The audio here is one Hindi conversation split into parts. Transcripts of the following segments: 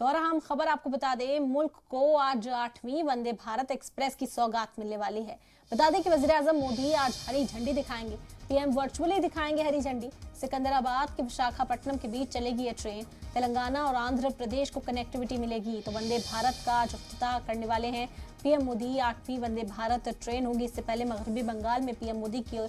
और अहम खबर आपको बता दें, मुल्क को आज 8वीं वंदे भारत एक्सप्रेस की सौगात मिलने वाली है। बता दें कि वजीर आजम मोदी आज हरी झंडी दिखाएंगे। पीएम वर्चुअली दिखाएंगे हरी झंडी। सिकंदराबाद के विशाखापट्टनम के बीच चलेगी ये ट्रेन। तेलंगाना और आंध्र प्रदेश को कनेक्टिविटी मिलेगी। तो वंदे भारत का आज इफ्तिताह करने वाले हैं पीएम मोदी। 8वीं वंदे भारत ट्रेन होगी। इससे पहले मगरबी बंगाल में पीएम मोदी के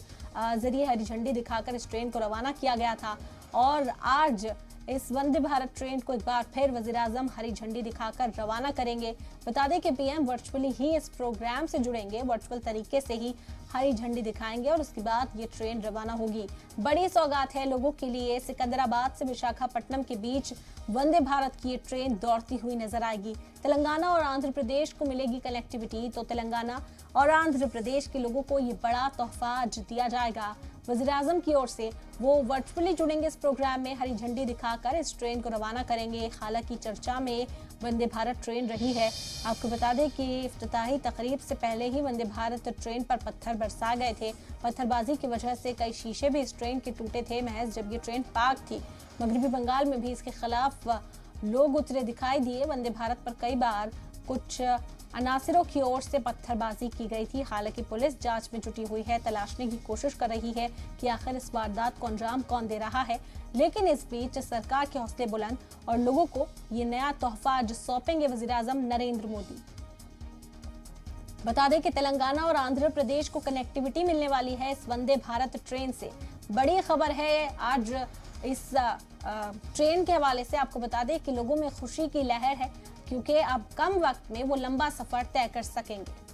जरिए हरी झंडी दिखाकर इस ट्रेन को रवाना किया गया था और आज इस वंदे भारत ट्रेन को एक बार फिर वजीर आजम हरी झंडी दिखाकर रवाना करेंगे। बता दें कि पीएम वर्चुअली ही इस प्रोग्राम से जुड़ेंगे, वर्चुअल तरीके से ही हरी झंडी दिखाएंगे और उसके बाद ये ट्रेन रवाना होगी। बड़ी सौगात है लोगों के लिए। सिकंदराबाद से विशाखापट्टनम के बीच वंदे भारत की ये ट्रेन दौड़ती हुई नजर आएगी। तेलंगाना और आंध्र प्रदेश को मिलेगी कनेक्टिविटी। तो तेलंगाना और आंध्र प्रदेश के लोगों को ये बड़ा तोहफा आज दिया जाएगा वजीर आजम की ओर से। वो वर्चुअली जुड़ेंगे इस प्रोग्राम में, हरी झंडी दिखाकर इस ट्रेन को रवाना करेंगे। हालांकि चर्चा में वंदे भारत ट्रेन रही है। आपको बता दें कि इफ्तिताही तकरीब से पहले ही वंदे भारत ट्रेन पर पत्थर बरसाए गए थे। पत्थरबाजी की वजह से कई शीशे भी इस ट्रेन के टूटे थे महज जब ये ट्रेन पार्क थी। मगरबी बंगाल में भी इसके खिलाफ लोग उतरे दिखाई दिए। वंदे भारत पर कई बार कुछ अनासिरों की ओर से पत्थरबाजी की गई थी। हालांकि पुलिस जांच में जुटी हुई है, तलाशने की कोशिश कर रही है कि आखिर इस वारदात को अंजाम कौन दे रहा है। लेकिन इस बीच सरकार के हौसले बुलंद और लोगों को ये नया तोहफा आज सौंपेंगे वजीर आजम नरेंद्र मोदी। बता दें कि तेलंगाना और आंध्र प्रदेश को कनेक्टिविटी मिलने वाली है इस वंदे भारत ट्रेन से। बड़ी खबर है आज इस ट्रेन के हवाले से। आपको बता दें कि लोगों में खुशी की लहर है क्योंकि अब कम वक्त में वो लंबा सफर तय कर सकेंगे।